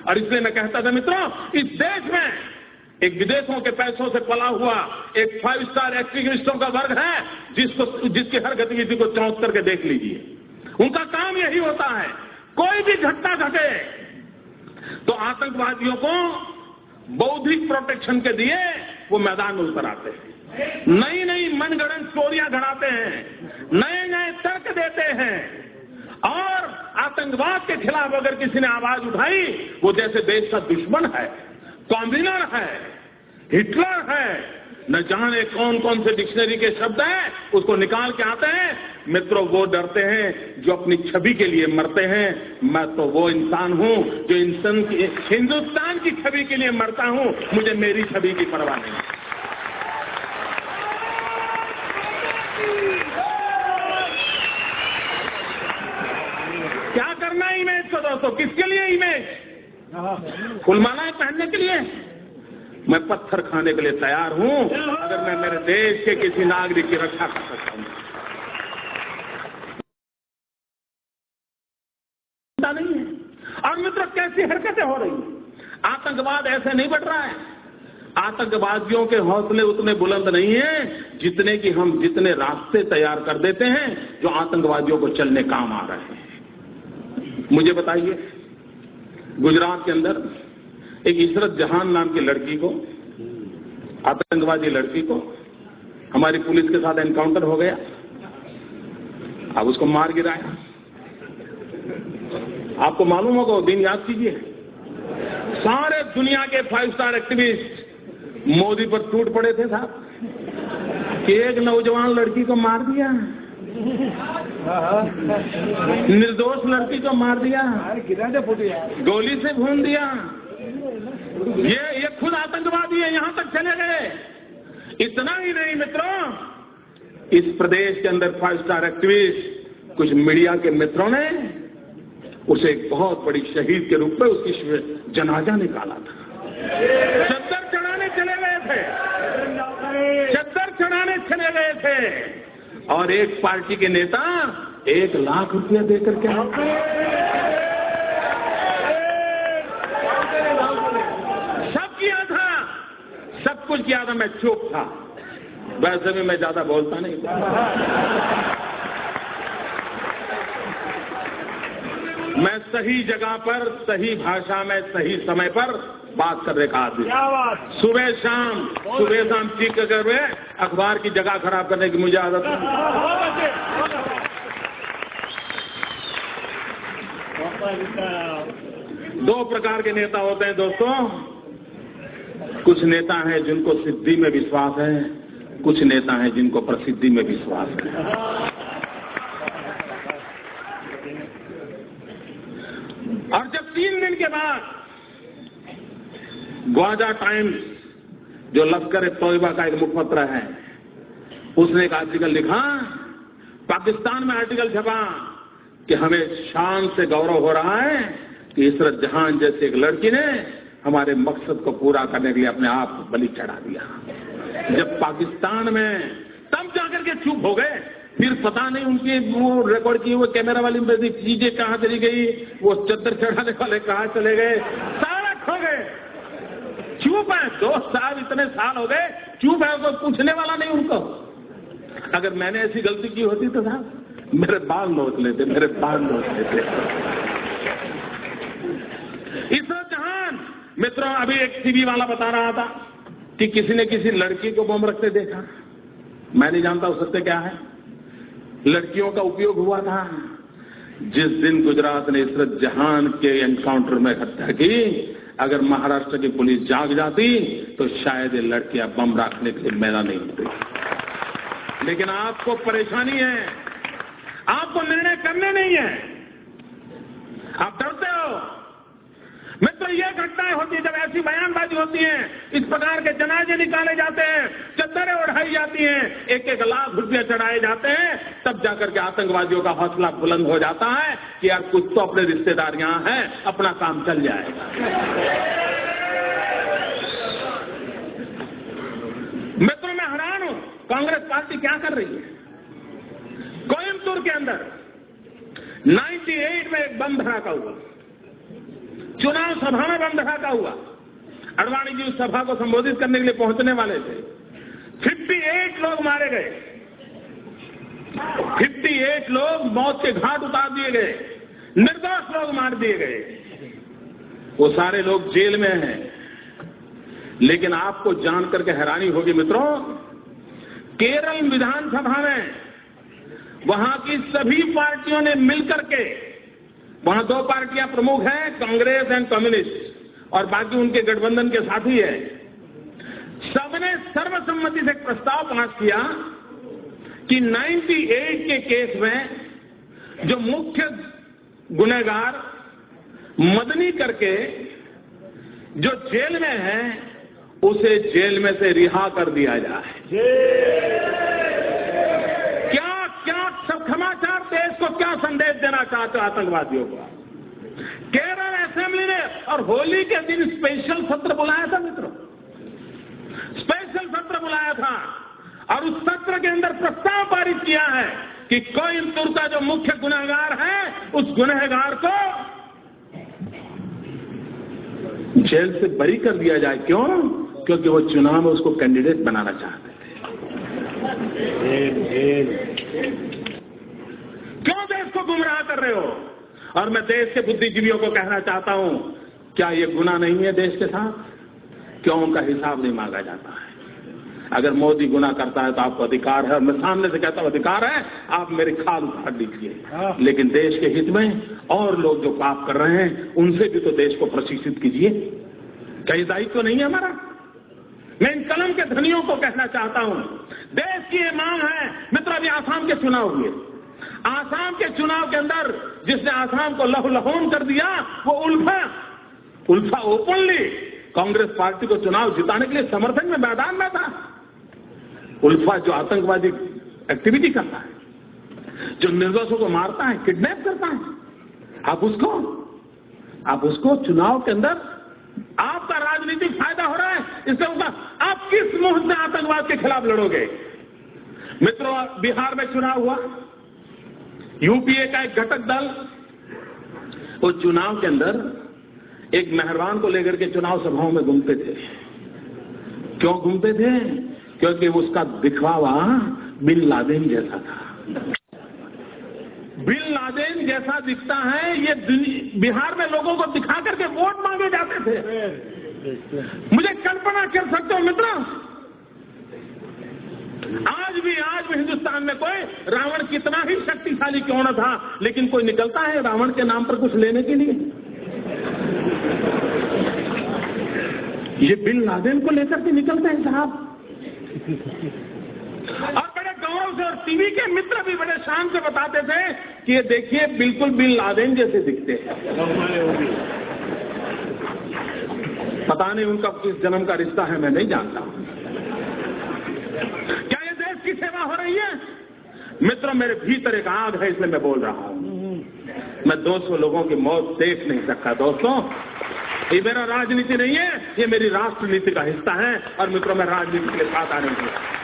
और इसलिए मैं कहता था मित्रों, इस देश में एक विदेशों के पैसों से पला हुआ एक 5 स्टार एक्टिविस्टों का वर्ग है जिसकी हर गतिविधि को चौंक करके देख लीजिए। उनका काम यही होता है, कोई भी घटना घटे तो आतंकवादियों को बौद्धिक प्रोटेक्शन के लिए वो मैदान में उतर आते हैं, नई नई मनगढ़ंत स्टोरियां घड़ाते हैं, नए नए तर्क देते हैं और आतंकवाद के खिलाफ अगर किसी ने आवाज उठाई, वो जैसे देश का दुश्मन है, कॉम्बिनर है, हिटलर है, न जाने कौन कौन से डिक्शनरी के शब्द हैं उसको निकाल के आते हैं। मित्रों, वो डरते हैं जो अपनी छवि के लिए मरते हैं। मैं तो वो इंसान हूं जो हिंदुस्तान की छवि के लिए मरता हूं, मुझे मेरी छवि की परवाह नहीं। क्या करना है इमेज को दोस्तों? किसके लिए इमेज? फुलमालाएं पहनने के लिए? मैं पत्थर खाने के लिए तैयार हूं अगर मैं मेरे देश के किसी नागरिक की रक्षा कर सकता हूं। नहीं है। और मित्रों, कैसी हरकतें हो रही हैं? आतंकवाद ऐसे नहीं बढ़ रहा है। आतंकवादियों के हौसले उतने बुलंद नहीं हैं जितने रास्ते तैयार कर देते हैं जो आतंकवादियों को चलने काम आ रहे हैं। मुझे बताइए, गुजरात के अंदर एक इशरत जहान नाम की लड़की को, आतंकवादी लड़की को, हमारी पुलिस के साथ एनकाउंटर हो गया। अब उसको मार गिराया। आपको मालूम होगा, वो दिन याद कीजिए, सारे दुनिया के 5 स्टार एक्टिविस्ट मोदी पर टूट पड़े थे साहब कि एक नौजवान लड़की को मार दिया, निर्दोष लड़की को मार दिया, गोली से भून दिया। ये खुद आतंकवादी है, यहां तक चले गए। इतना ही नहीं मित्रों, इस प्रदेश के अंदर 5 स्टार एक्टिविस्ट, कुछ मीडिया के मित्रों ने उसे एक बहुत बड़ी शहीद के रूप में उसकी जनाजा निकाला था। चद्दर चढ़ाने चले गए थे, चद्दर चढ़ाने चले गए थे और एक पार्टी के नेता 1 लाख रुपया देकर के सब किया था, सब कुछ किया था। मैं चुप था, वैसे भी मैं ज्यादा बोलता नहीं था। मैं सही जगह पर, सही भाषा में, सही समय पर बात करने का आदमी। सुबह शाम चीख कर अखबार की जगह खराब करने की मुझे आदत है। 2 प्रकार के नेता होते हैं दोस्तों। कुछ नेता हैं जिनको सिद्धि में विश्वास है, कुछ नेता हैं जिनको प्रसिद्धि में विश्वास है। और जब 3 दिन के बाद ग्वाजा टाइम्स, जो लश्कर तोयबा का एक मुखपत्र है, उसने एक आर्टिकल लिखा, पाकिस्तान में आर्टिकल छपा कि हमें शान से गौरव हो रहा है कि इशरत जहान जैसे एक लड़की ने हमारे मकसद को पूरा करने के लिए अपने आप को बलि चढ़ा दिया। जब पाकिस्तान में, तब जाकर के चुप हो गए। फिर पता नहीं उनकी वो रिकॉर्ड की हुई कैमरा वाली चीजें कहां चली गई, वो चद्दर चढ़ाने वाले कहां चले गए, सारा खो गए। चुप है, 2 साल, इतने साल हो गए, चुप है, तो पूछने वाला नहीं उनको। अगर मैंने ऐसी गलती की होती तो साहब मेरे बाल नोच लेते, मेरे बाल नोच लेते। इशरत जहान, मित्रों, अभी एक टीवी वाला बता रहा था कि किसी ने किसी लड़की को बम रखते देखा। मैं नहीं जानता हो सकते क्या है। लड़कियों का उपयोग हुआ था। जिस दिन गुजरात ने इशरत जहान के एनकाउंटर में हत्या की, अगर महाराष्ट्र की पुलिस जाग जाती तो शायद ये लड़कियां बम रखने के लिए मैदान नहीं होती। लेकिन आपको परेशानी है, आपको निर्णय करने नहीं है, आप डरते हो। मित्रों, ये घटनाएं होती है, जब ऐसी बयानबाजी होती है, इस प्रकार के जनाजे निकाले जाते हैं, चद्दरें उड़ाई जाती हैं, 1-1 लाख रुपया चढ़ाए जाते हैं, तब जाकर के आतंकवादियों का हौसला बुलंद हो जाता है कि यार कुछ तो अपने रिश्तेदार यहां हैं, अपना काम चल जाएगा। मित्रों, मैं हैरान हूं, कांग्रेस पार्टी क्या कर रही है। कोयम्बटूर के अंदर 98 में एक बम धमाका हुआ, चुनाव सभा में बम धमाका हुआ। अडवाणी जी उस सभा को संबोधित करने के लिए पहुंचने वाले थे। 58 लोग मारे गए, 58 लोग मौत के घाट उतार दिए गए, निर्दोष लोग मार दिए गए। वो सारे लोग जेल में हैं। लेकिन आपको जान करके हैरानी होगी मित्रों, केरल विधानसभा में वहां की सभी पार्टियों ने मिलकर के, वहां 2 पार्टियां प्रमुख हैं, कांग्रेस एंड कम्युनिस्ट, और बाकी उनके गठबंधन के साथी है, सबने सर्वसम्मति से एक प्रस्ताव पास किया कि 98 के केस में जो मुख्य गुनहगार मदनी करके जो जेल में है उसे जेल में से रिहा कर दिया जाए। क्या क्या सब समाचार देश को क्या संदेश देना चाहते हो आतंकवादियों को? केरल असेंबली ने और होली के दिन स्पेशल सत्र बुलाया था मित्रों, स्पेशल सत्र बुलाया था, और उस सत्र के अंदर प्रस्ताव पारित किया है कि कोयंबटूर का जो मुख्य गुनहगार है उस गुनहगार को जेल से बरी कर दिया जाए। क्यों? क्योंकि वो चुनाव में उसको कैंडिडेट बनाना चाहते थे। क्यों देश को गुमराह कर रहे हो? और मैं देश के बुद्धिजीवियों को कहना चाहता हूं, क्या ये गुनाह नहीं है देश के साथ? क्यों उनका हिसाब नहीं मांगा जाता है? अगर मोदी गुनाह करता है तो आपको अधिकार है, और मैं सामने से कहता हूं अधिकार है, आप मेरी खाल उखाड़ लीजिए, लेकिन देश के हित में और लोग जो पाप कर रहे हैं उनसे भी तो देश को प्रशिक्षित कीजिए। क्या ये दायित्व नहीं है हमारा? मैं इन कलम के धनियों को कहना चाहता हूं, देश की ये मांग है। मित्र, अभी आसाम के चुनाव हुए, आसाम के चुनाव के अंदर जिसने आसाम को लहूलुहान कर दिया वो उल्फा ओपनली कांग्रेस पार्टी को चुनाव जिताने के लिए समर्थन में मैदान में था। उल्फा जो आतंकवादी एक्टिविटी करता है, जो निर्दोषों को मारता है, किडनैप करता है, आप उसको चुनाव के अंदर आपका राजनीतिक फायदा हो रहा है, इससे उनका आप किस मुंह से आतंकवाद के खिलाफ लड़ोगे? मित्रों, बिहार में चुनाव हुआ, यूपीए का एक घटक दल वो चुनाव के अंदर एक मेहरबान को लेकर के चुनाव सभाओं में घूमते थे। क्यों घूमते थे? क्योंकि उसका दिखावा बिन लादेन जैसा था। बिन लादेन जैसा दिखता है, ये बिहार में लोगों को दिखा करके वोट मांगे जाते थे। मुझे कल्पना कर सकते हो मित्रों, आज भी हिंदुस्तान में कोई रावण कितना ही शक्तिशाली क्यों न था, लेकिन कोई निकलता है रावण के नाम पर कुछ लेने के लिए? ये बिन लादेन को लेकर के निकलते हैं साहब। और बड़े गौरव से, और टीवी के मित्र भी बड़े शान से बताते थे कि ये देखिए बिल्कुल बिन लादेन जैसे दिखते हैं। पता नहीं उनका किस जन्म का रिश्ता है, मैं नहीं जानता। क्या ये देश की सेवा हो रही है? मित्रों, मेरे भीतर एक आग है, इसलिए मैं बोल रहा हूं। मैं 200 लोगों की मौत देख नहीं सकता दोस्तों। ये मेरा राजनीति नहीं है, ये मेरी राष्ट्र नीति का हिस्सा है। और मित्रों, मैं राजनीति के साथ आने दिया।